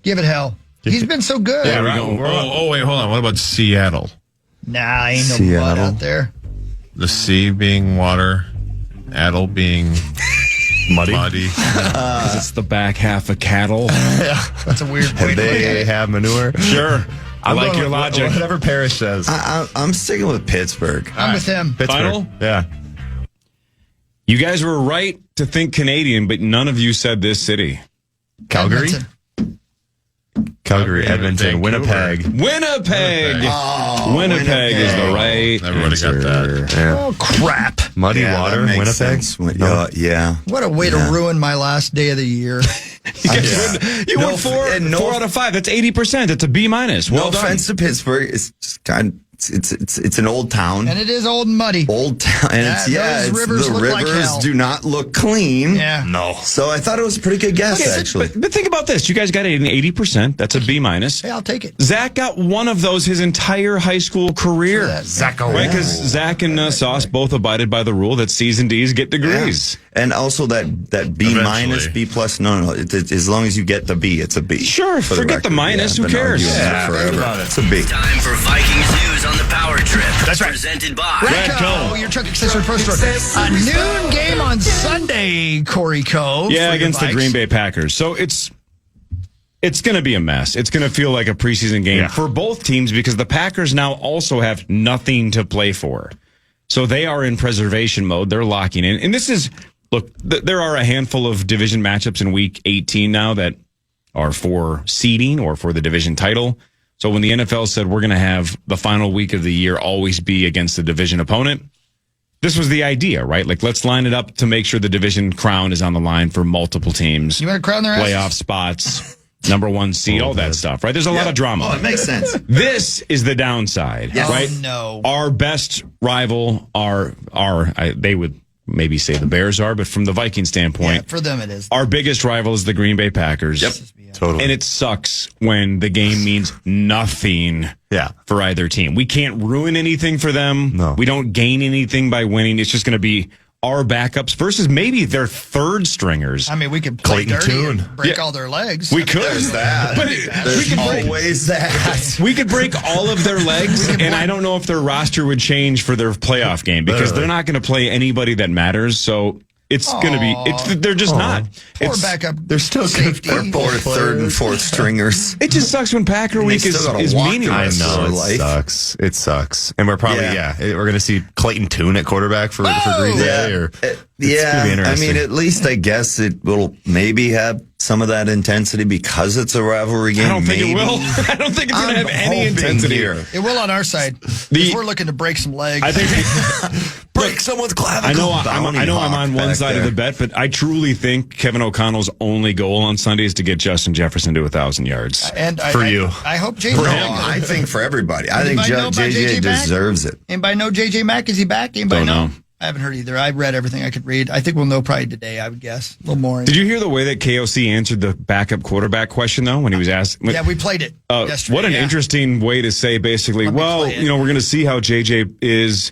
Give it hell. He's been so good. Yeah, we're going. Wait, hold on. What about Seattle? Nah, ain't no Seattle. mud out there. The sea being water, Adel being Muddy? muddy. It's the back half of cattle. That's a weird way to look at They it. have manure. Sure. I like your logic. Whatever Parrish says. I'm sticking with Pittsburgh. I'm with him. Pittsburgh. Final? Yeah. You guys were right to think Canadian, but none of you said this city. Calgary? Edmonton. Calgary, Edmonton, Winnipeg. Winnipeg is the right Everybody got that. Yeah. Oh, crap. Muddy water, that makes Winnipeg. sense. Yeah. What a way to ruin my last day of the year. You won four out of 5. That's 80%. That's a B-. Well No done. offense to Pittsburgh. It's just kind of, it's an old town. And it is old and muddy. Old town. And those rivers the look like rivers hell. do not look clean. Yeah. No. So I thought it was a pretty good guess, actually. But think about this. You guys got an 80%. That's a B-. Hey, I'll take it. Zach got one of those his entire high school career. Zacko. Right, because Zach and Sauce both abided by the rule that C's and D's get degrees. Yeah. And also that B minus, B plus. No. As long as you get the B, it's a B. Sure, forget the minus. Who cares? Forever. It's a B. Time for Vikings news on the Power Trip. That's right. Presented by Radco, your truck accessory pro store. A noon game on Sunday, Corey Cove. Yeah, for against the Vikes. Green Bay Packers. So it's going to be a mess. It's going to feel like a preseason game for both teams because the Packers now also have nothing to play for. So they are in preservation mode. They're locking in. And this is, look, there are a handful of division matchups in week 18 now that are for seeding or for the division title. So when the NFL said we're going to have the final week of the year always be against the division opponent, this was the idea, right? Like, let's line it up to make sure the division crown is on the line for multiple teams. You want to crown their asses? Playoff spots, number 1 seed, all that stuff, right? There's a lot of drama. Oh, it makes sense. This is the downside, right? Oh, no. Our best rival they would maybe say the Bears are, but from the Viking standpoint, Yeah, for them it is. our biggest rival is the Green Bay Packers. Yep. Totally. And it sucks when the game means nothing for either team. We can't ruin anything for them. No. We don't gain anything by winning. It's just going to be our backups versus maybe their third stringers. I mean, we could play Clayton dirty Tune. and break all their legs. We could. There's that. But There's always that. we could break all of their legs, and I don't know if their roster would change for their playoff game because they're not going to play anybody that matters. So it's going to be. They're just not. Poor It's, backup. They're still safety. good. Or third and fourth stringers. it just sucks when Packer they week still gotta is walk the meaningless. rest I of know, their it life. sucks. It sucks. And we're probably, we're going to see Clayton Tune at quarterback for Green Bay. Or it's gonna be I interesting. mean, at least I guess it will maybe have some of that intensity because it's a rivalry game. I don't think maybe. it will. I don't think it's going to have any hoping intensity here. It will on our side. Because we're looking to break some legs. I think. Break someone's clavicle. I know I'm on one side of the there. bet, but I truly think Kevin O'Connell's only goal on Sunday is to get Justin Jefferson to 1,000 yards. And For you. I hope JJ. I think for everybody. I think Anybody know about JJ Mack? deserves it. Anybody know JJ Mack? Is he back? Anybody Don't know. I haven't heard either. I read everything I could read. I think we'll know probably today, I would guess. A little more. Did you hear the way that KOC answered the backup quarterback question, though, when he was asked? Yeah, we played it yesterday. What an yeah. interesting way to say, basically, Let me well, play it. we're going to see how JJ is.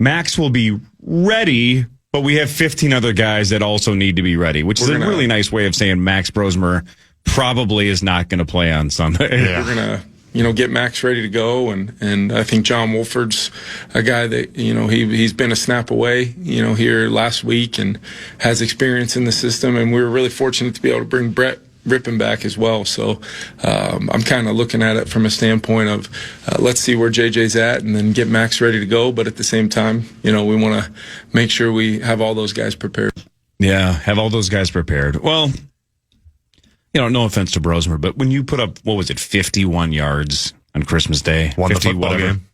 Max will be ready, but we have 15 other guys that also need to be ready, which is a really nice way of saying Max Brosmer probably is not going to play on Sunday. We're going to, get Max ready to go. And I think John Wolford's a guy that, he's been a snap away, here last week and has experience in the system. And we were really fortunate to be able to bring Brett Rippin back as well. So I'm kind of looking at it from a standpoint of let's see where JJ's at and then get Max ready to go. But at the same time, we want to make sure we have all those guys prepared. Yeah, have all those guys prepared. Well, no offense to Brosmer, but when you put up, 51 yards on Christmas Day? Won the 50 football whatever. game.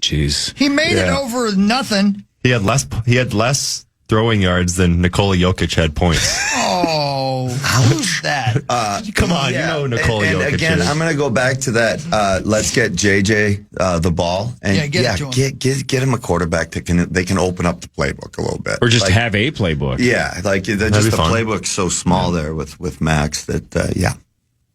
Jeez. He made it over nothing. He had less throwing yards than Nikola Jokic had points. Oh, who's that? Come on, Nikola and Jokic again, is. I'm going to go back to that. Let's get JJ the ball and get it to him. get him a quarterback that they can open up the playbook a little bit, Or just have a playbook. Yeah, like just be the fun. playbook's so small there with Max that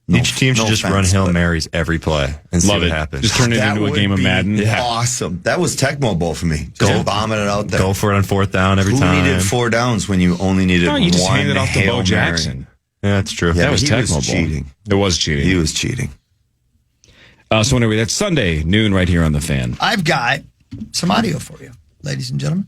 Each team should just run Hail Marys every play and see Love what it. happens. Just turn it That into a would game of be Madden. Awesome. That was Tecmo Bowl for me. Just bombing it out there. Go for it on fourth down every Who time. needed 4 downs when you only needed No, you just one hand it off to Hail Bo Mary? Jackson. Yeah, that's true. Yeah, That was he was Tecmo Bowl. cheating. It was cheating. He was cheating. So anyway, that's Sunday, noon, right here on The Fan. I've got some audio for you, ladies and gentlemen,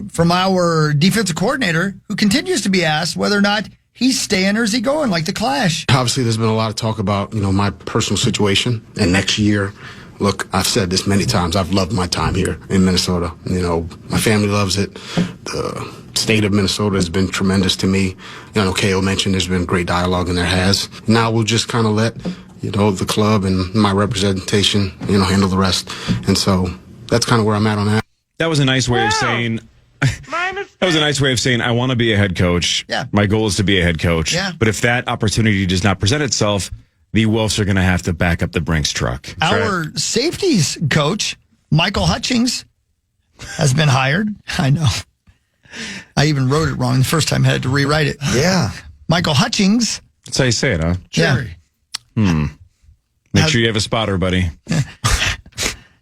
from our defensive coordinator, who continues to be asked whether or not he's staying or is he going like the Clash? Obviously, there's been a lot of talk about, my personal situation. And next year, look, I've said this many times. I've loved my time here in Minnesota. My family loves it. The state of Minnesota has been tremendous to me. KO mentioned there's been great dialogue, and there has. Now we'll just kind of let, the club and my representation, handle the rest. And so that's kind of where I'm at on that. That was a nice way of saying... That was a nice way of saying, I want to be a head coach. Yeah. My goal is to be a head coach. Yeah. But if that opportunity does not present itself, the Wolves are going to have to back up the Brinks truck. Our safeties coach, Michael Hutchings, has been hired. I know. I even wrote it wrong the first time. I had to rewrite it. Yeah. Michael Hutchings. That's how you say it, huh? Jerry. Make sure you have a spotter, buddy.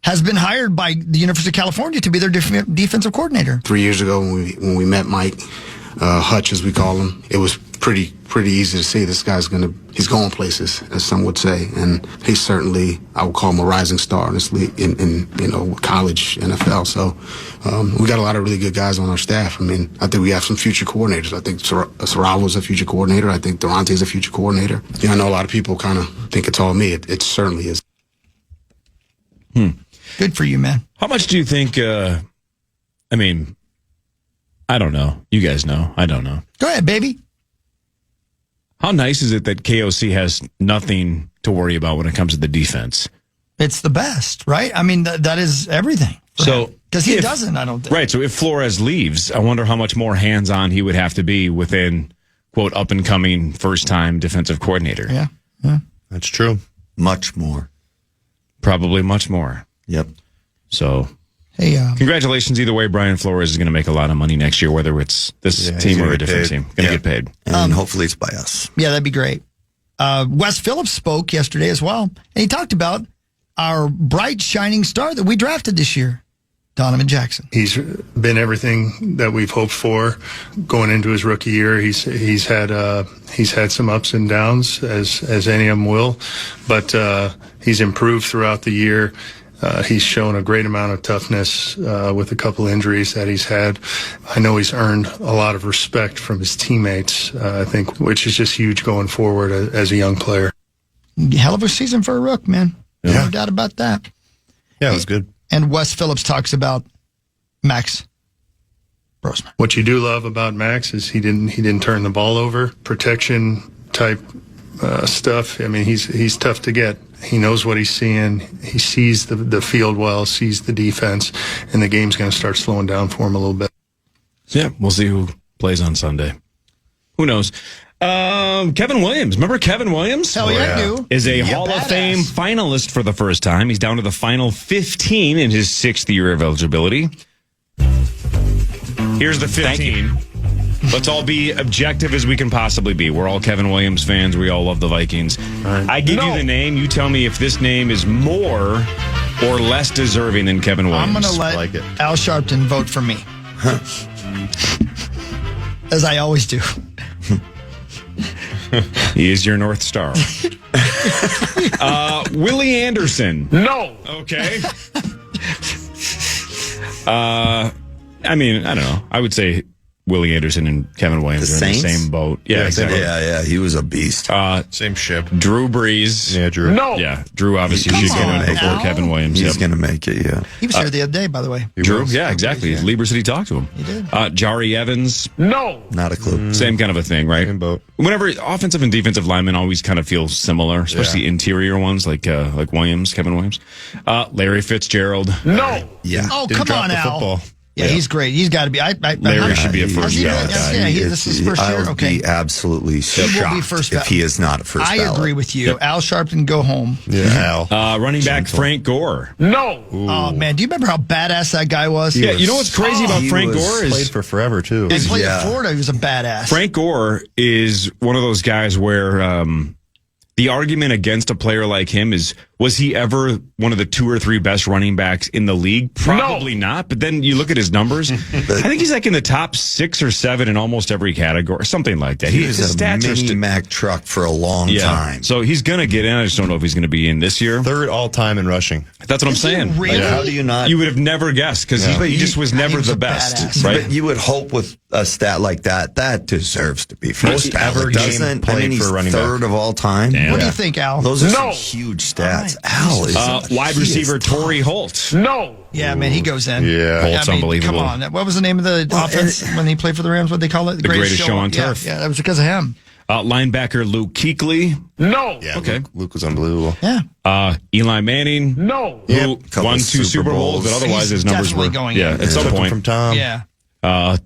Has been hired by the University of California to be their defensive coordinator. 3 years ago when we met Mike, Hutch, as we call him, it was pretty easy to see this guy's he's going places, as some would say, and he's certainly, I would call him a rising star in this league, in college NFL. So we got a lot of really good guys on our staff. I think we have some future coordinators. I think Saravo's a future coordinator. I think Durante's a future coordinator. I know a lot of people kind of think it's all me. It certainly is. Good for you, man. How much do you think, I don't know. You guys know. I don't know. Go ahead, baby. How nice is it that KOC has nothing to worry about when it comes to the defense? It's the best, right? That is everything. So, because he doesn't, I don't think. Right. So if Flores leaves, I wonder how much more hands-on he would have to be within, quote, up-and-coming first-time defensive coordinator. Yeah. That's true. Much more. Probably much more. Yep. So, hey, congratulations either way. Brian Flores is going to make a lot of money next year, whether it's this team or a different team. Going to get paid. And hopefully it's by us. Yeah, that'd be great. Wes Phillips spoke yesterday as well, and he talked about our bright, shining star that we drafted this year, Donovan Jackson. He's been everything that we've hoped for going into his rookie year. He's had some ups and downs, as any of them will, but he's improved throughout the year. He's shown a great amount of toughness with a couple injuries that he's had. I know he's earned a lot of respect from his teammates, I think, which is just huge going forward as a young player. Hell of a season for a rook, man. Yeah. No doubt about that. Yeah, it was good. And Wes Phillips talks about Max Brosman. What you do love about Max is he didn't turn the ball over. Protection type stuff. He's tough to get. He knows what he's seeing. He sees the field well, sees the defense, and the game's going to start slowing down for him a little bit. Yeah, we'll see who plays on Sunday. Who knows? Kevin Williams. Remember Kevin Williams? Hell yeah, I do. Is a Hall of Fame finalist for the first time. He's down to the final 15 in his 6th year of eligibility. Here's the 15. Let's all be objective as we can possibly be. We're all Kevin Williams fans. We all love the Vikings. I give you the name. You tell me if this name is more or less deserving than Kevin Williams. I'm going to let Al Sharpton vote for me. As I always do. He is your North Star. Willie Anderson. No. Okay. I don't know. I would say Willie Anderson and Kevin Williams are in the same boat. Yeah, exactly. Yeah, he was a beast. Same ship. Drew Brees. Yeah, Drew. No. Yeah, Drew obviously should go in before Kevin Williams. He's going to make it, yeah. He was here the other day, by the way. Drew? Yeah, exactly. Yeah. Lieber said he talked to him. He did. Jari Evans. No. Not a clue. Same kind of a thing, right? Same boat. Whenever offensive and defensive linemen always kind of feel similar, especially interior ones like Williams, Kevin Williams. Larry Fitzgerald. No. Yeah. Oh, Didn't come drop on, the Al. football. Yeah, he's great. He's got to be. Larry should be a first ballot guy. Yeah, this is his first year. I'll Okay. be absolutely shocked if he is not a first I ballot. agree with you. Al Sharpton, go home. Yeah, Al. Running back Frank Gore. No. Oh, man. Do you remember how badass that guy was? Yeah, you know what's crazy about he Frank was Gore is Played for forever, too. He played in Florida. He was a badass. Frank Gore is one of those guys where the argument against a player like him is Was he ever one of the 2 or 3 best running backs in the league? Probably not. But then you look at his numbers. I think he's like in the top 6 or 7 in almost every category, something like that. He was a mini Mac truck for a long time. So he's going to get in. I just don't know if he's going to be in this year. 3rd all time in rushing. That's what I'm saying. Really? How do you not? You would have never guessed because he just was never the best. Right? But you would hope with a stat like that deserves to be first ever game played for a running back. 3rd of all time. What do you think, Al? Those are some huge stats. Al is wide receiver Torrey Holt. Yeah, man, he goes in. Yeah. Holt's unbelievable. Come on. What was the name of the offense when he played for the Rams? What they call it? The greatest show on turf. Yeah, that was because of him. Linebacker Luke Kuechly. Yeah, Okay. Luke was unbelievable. Yeah. Eli Manning. Who won 2 Super Bowls, but otherwise his numbers were going at some point. From Tom. Yeah.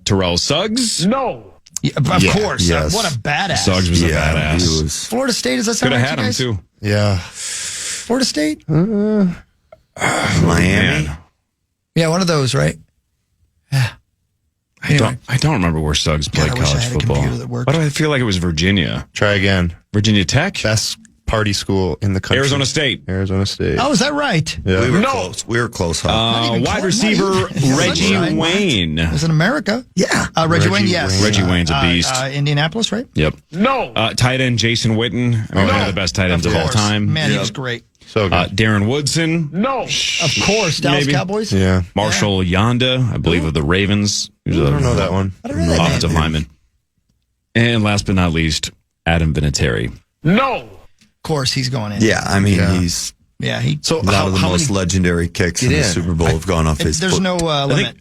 Terrell Suggs. Yeah, of course. Yes. What a badass. Suggs was a badass. He was. Florida State, is that sound Could right have to had you him guys? too. Yeah. Florida State? Miami. Yeah, one of those, right? Yeah. I don't remember where Suggs played I wish I college had a football. computer that worked. Why do I feel like it was Virginia? Try again. Virginia Tech? Best party school in the country. Arizona State. Arizona State. Oh, is that right? Yeah. We were close. We were close. Huh? Wide receiver Reggie Wayne. It was in America. Yeah. Reggie Wayne, yes. Reggie Wayne's a beast. Indianapolis, right? Yep. Tight end Jason Witten. One of the best tight ends of all time. Man, he was great. So good. Darren Woodson. Of course, Dallas Cowboys. Yeah. Marshall Yonda, I believe, of the Ravens. I don't know that one. I don't know that Offensive lineman. And last but not least, Adam Vinatieri. Of course, he's going in. Yeah, I mean, he's So a lot of the most legendary kicks in the Super Bowl have gone off his There's foot. no limit.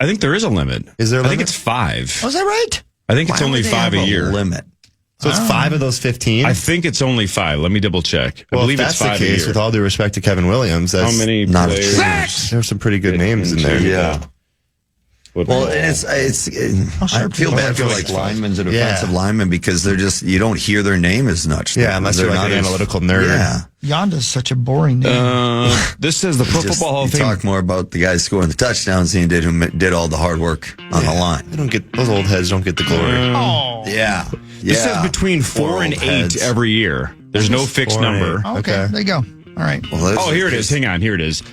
I think there is a limit. Is there a I think limit? it's 5. Oh, is that right? I think it's Why only would they 5 have a year. limit. So it's 5 of those 15? I think it's only 5. Let me double check. I Well, believe if it's that's 5 the a case, year. with all due respect to Kevin Williams, that's How many not a players? chance. there's some pretty good names in there. Yeah. Well, and I feel bad for people like linemen and offensive linemen because they're just you don't hear their name as much. Yeah, unless they're like not an as- analytical nerd. Yeah, Yonda's such a boring name. This says the Pro Football Hall you of Fame. talk more about the guys scoring the touchdowns than you did who did all the hard work on the line. They don't get those old heads don't get the glory. Yeah, This says between 4 and 8 every year. There's no fixed 4 and number. 8. Okay, there you go. All right. Well, Here it is. Hang on. Here it is.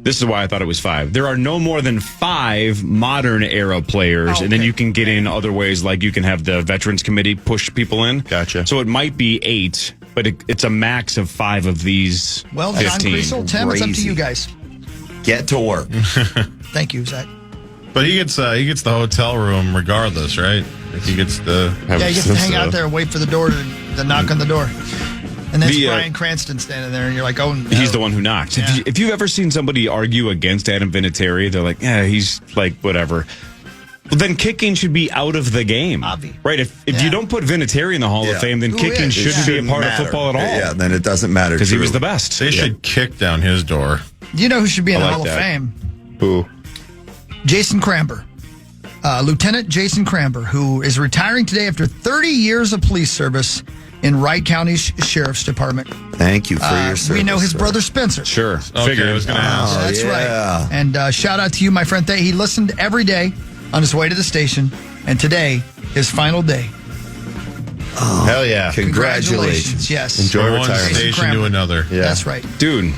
This is why I thought it was 5. There are no more than 5 modern era players, and then you can get in other ways, like you can have the Veterans Committee push people in. Gotcha. So it might be 8, but it's a max of 5 of these. Well, John 15. Greasel, Tim, it's up to Crazy. you guys. Get to work. Thank you, Zach. But he gets the hotel room regardless, right? Like he gets the Yeah, he gets to hang out there and wait for the door to knock on the door. And then it's Bryan Cranston standing there, and you're like, oh, no. He's the one who knocked. Yeah. If you've ever seen somebody argue against Adam Vinatieri, they're like, yeah, he's like, whatever. Well, then kicking should be out of the game. Right? If you don't put Vinatieri in the Hall of Fame, then kicking shouldn't be a part of football at all. Yeah, then it doesn't matter. Because he was the best. They should kick down his door. You know who should be in the I like Hall that. of Fame? Who? Jason Cramber. Lieutenant Jason Cramber, who is retiring today after 30 years of police service in Wright County Sheriff's Department. Thank you for your service. We know his sir. brother Spencer. Sure. Okay, I was going to ask. That's right. And shout out to you, my friend. He listened every day on his way to the station, and today, his final day. Oh, hell yeah. Congratulations. Yes. Enjoy From one retirement. station to another. Yeah. That's right. Dude,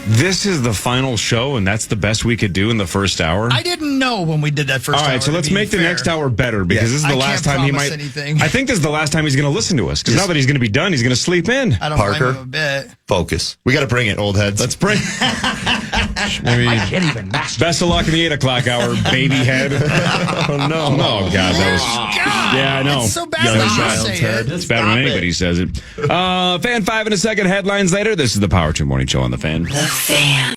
this is the final show, and that's the best we could do in the first hour. I didn't know when we did that first All hour. right, so let's to be make the fair. next hour better because this is the I last can't time he promise might. anything. I think this is the last time he's going to listen to us because now that he's going to be done, he's going to sleep in. I don't Parker. blame him a bit. Focus. We got to bring it, old heads. Let's bring. Maybe Can't even master. Best of luck in the 8 o'clock hour, baby head. Oh no! Oh God, that was. Yeah, I know. It's so bad Young when you child. say it. It's better when anybody says it. Fan 5 in a second. Headlines later. This is the Power 2 Morning Show on the Fan. The Fan.